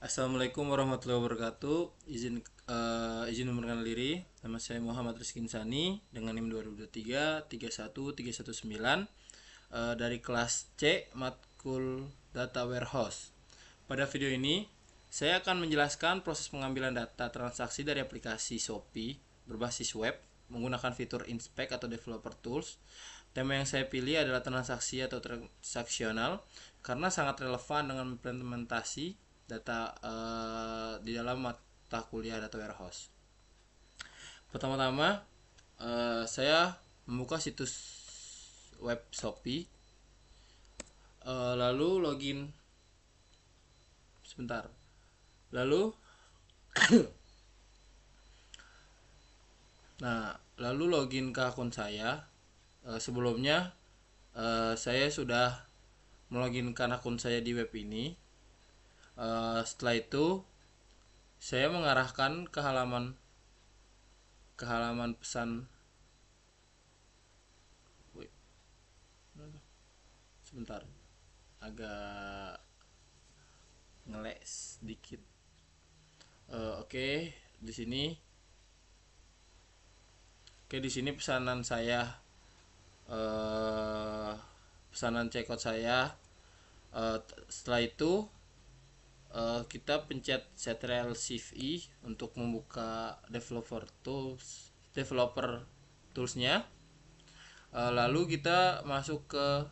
Assalamualaikum warahmatullahi wabarakatuh. Izin memperkenalkan diri. Nama saya Muhammad Rizky Insani dengan NIM 2023 31319 dari kelas C matkul Data Warehouse. Pada video ini saya akan menjelaskan proses pengambilan data transaksi dari aplikasi Shopee berbasis web menggunakan fitur Inspect atau Developer Tools. Tema yang saya pilih adalah transaksi atau transaksional karena sangat relevan dengan implementasi data di dalam mata kuliah Data Warehouse. Pertama-tama saya membuka situs web Shopee, lalu login sebentar, lalu lalu login ke akun saya. Sebelumnya saya sudah meloginkan akun saya di web ini. Setelah itu saya mengarahkan ke halaman pesan. Sebentar, agak ngelek sedikit. Oke, di sini. Oke, di sini pesanan saya, pesanan checkout saya. Setelah itu kita pencet Ctrl Shift I untuk membuka developer toolsnya. Lalu kita masuk ke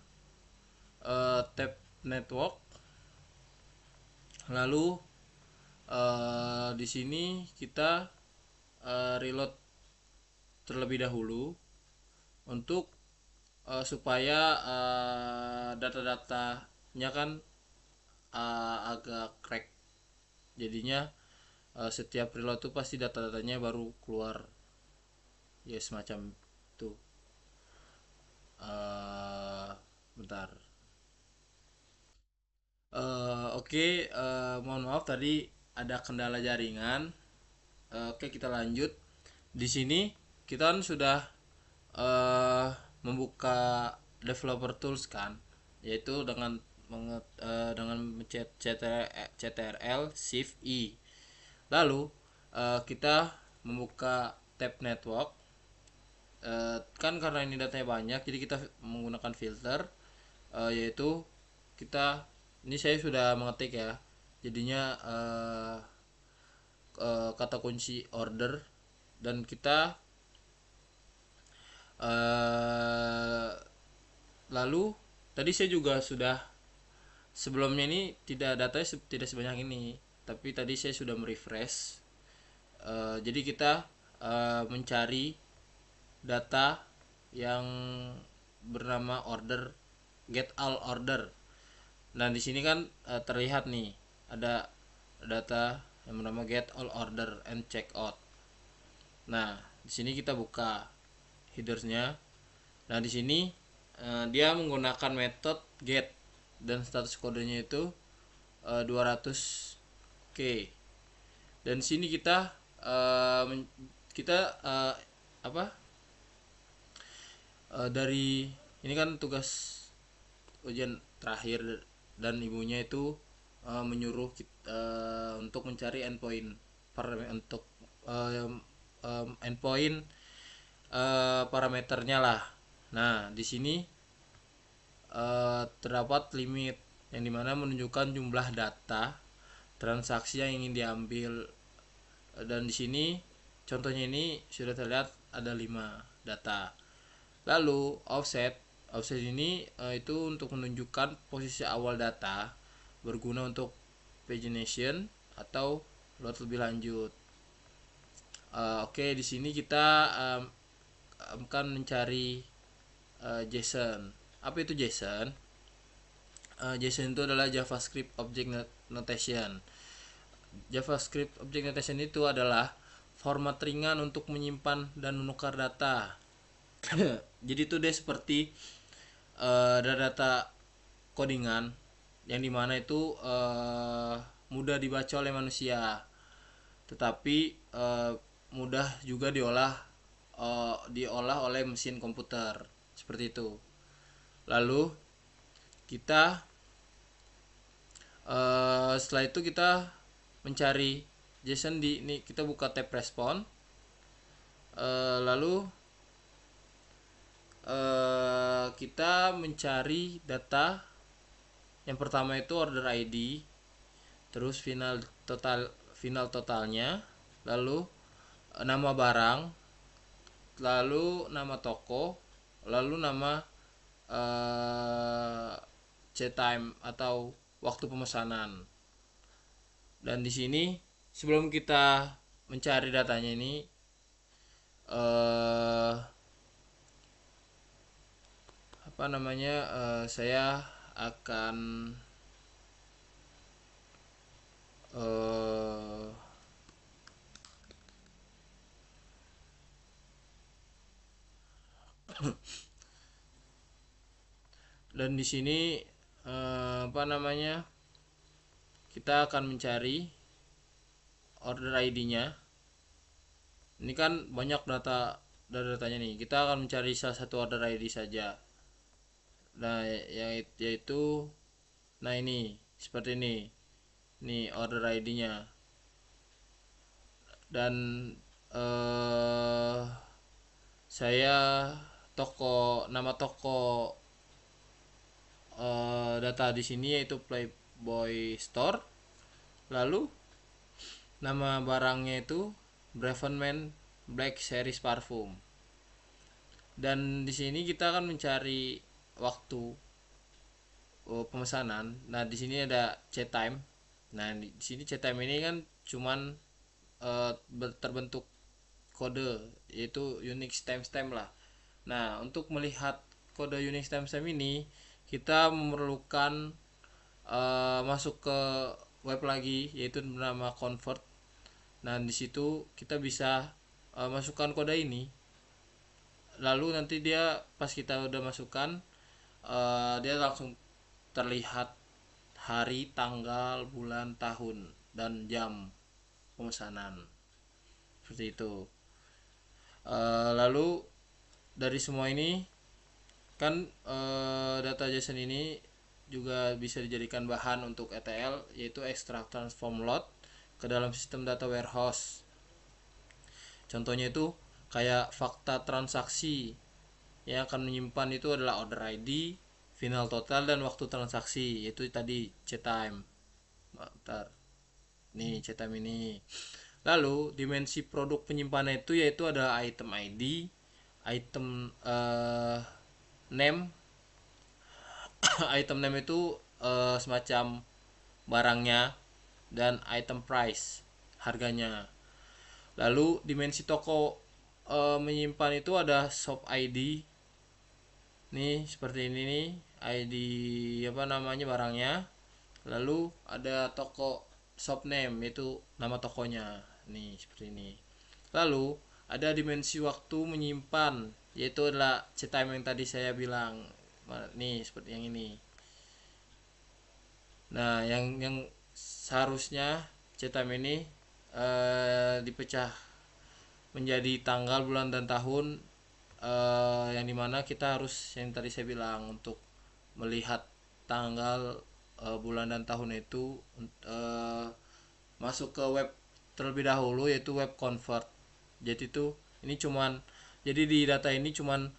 tab network. Lalu di sini kita reload terlebih dahulu untuk supaya data-datanya kan agak crack. Jadinya setiap reload tuh pasti data-datanya baru keluar, ya semacam itu. Bentar. Oke, mohon maaf tadi ada kendala jaringan. Oke, kita lanjut. Di sini kita kan sudah membuka developer tools kan, yaitu dengan mencet Ctrl Shift I. Lalu kita membuka tab network. Kan karena ini datanya banyak, jadi kita menggunakan filter, yaitu kita, ini saya sudah mengetik ya, jadinya kata kunci order, dan kita lalu tadi saya juga sudah sebelumnya ini datanya tidak sebanyak ini, tapi tadi saya sudah merefresh. Jadi kita mencari data yang bernama order, get all order. Nah, di sini kan terlihat nih ada data yang bernama get all order and check out. Nah, di sini kita buka headersnya. Nah, di sini dia menggunakan metode get dan status kodenya itu 200k. Dan di sini kita dari ini kan tugas ujian terakhir, dan ibunya itu menyuruh kita untuk mencari endpoint untuk endpoint parameternya lah. Nah, di sini terdapat limit yang dimana menunjukkan jumlah data transaksi yang ingin diambil, dan di sini contohnya ini sudah terlihat ada 5 data. Lalu offset ini itu untuk menunjukkan posisi awal data, berguna untuk pagination atau load lebih lanjut. Oke, di sini kita akan mencari JSON. Apa itu JSON? JSON itu adalah JavaScript Object Notation. JavaScript Object Notation itu adalah format ringan untuk menyimpan dan menukar data. Jadi itu deh seperti data codingan yang dimana itu mudah dibaca oleh manusia, tetapi mudah juga diolah oleh mesin komputer, seperti itu. Lalu kita setelah itu kita mencari JSON ini kita buka tab respon, lalu kita mencari data. Yang pertama itu order ID, terus final totalnya, lalu nama barang, lalu nama toko, lalu nama time atau waktu pemesanan. Dan di sini sebelum kita mencari datanya ini, saya akan dan di sini kita akan mencari order ID-nya. Ini kan banyak datanya nih. Kita akan mencari salah satu order ID saja. Nah, yaitu ini seperti ini. Nih order ID-nya. Dan saya nama toko data di sini yaitu Playboy Store. Lalu nama barangnya itu Bravenman Black Series Parfum. Dan di sini kita akan mencari waktu pemesanan. Nah, di sini ada chat time. Nah, di sini chat time ini kan cuman terbentuk kode yaitu Unix timestamp lah. Nah, untuk melihat kode Unix timestamp ini kita memerlukan masuk ke web lagi yaitu bernama convert. Nah, di situ kita bisa masukkan kode ini. Lalu nanti dia pas kita udah masukkan, dia langsung terlihat hari, tanggal, bulan, tahun, dan jam pemesanan. Seperti itu. Lalu dari semua ini kan data JSON ini juga bisa dijadikan bahan untuk ETL, yaitu extract transform load ke dalam sistem data warehouse. Contohnya itu kayak fakta transaksi yang akan menyimpan itu adalah order ID, final total, dan waktu transaksi, yaitu tadi chat time. Nih chat time ini. Lalu dimensi produk penyimpanan itu yaitu ada item ID, item name. Item name itu semacam barangnya, dan item price harganya. Lalu dimensi toko menyimpan itu ada shop ID. Nih seperti ini nih, ID barangnya. Lalu ada toko shop name, yaitu nama tokonya. Nih seperti ini. Lalu ada dimensi waktu menyimpan, yaitu adalah chat time yang tadi saya bilang. Nih seperti yang ini. Nah, yang seharusnya chat time ini dipecah menjadi tanggal, bulan, dan tahun, yang dimana kita harus yang tadi saya bilang untuk melihat tanggal, bulan, dan tahun itu masuk ke web terlebih dahulu, yaitu web convert. Jadi di data ini cuman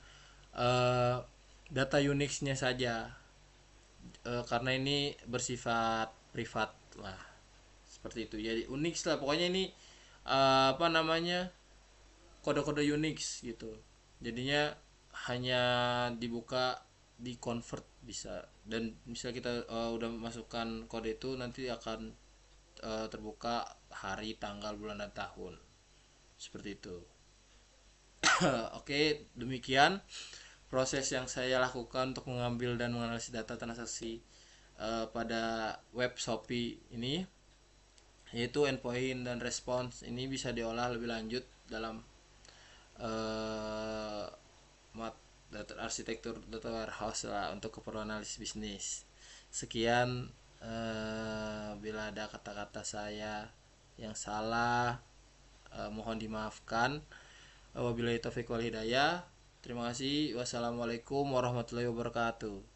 data Unix-nya saja, karena ini bersifat privat lah, seperti itu. Jadi Unix lah pokoknya, ini kode-kode Unix gitu. Jadinya hanya dibuka di convert bisa, dan misalnya kita udah masukkan kode itu, nanti akan terbuka hari, tanggal, bulan, dan tahun, seperti itu. Oke, demikian proses yang saya lakukan untuk mengambil dan menganalisis data transaksi pada web Shopee ini, yaitu endpoint dan response. Ini bisa diolah lebih lanjut dalam arsitektur data warehouse lah untuk keperluan analisis bisnis. Sekian, bila ada kata-kata saya yang salah, mohon dimaafkan. Wabillahi taufiq wal hidayah. Terima kasih. Wassalamualaikum warahmatullahi wabarakatuh.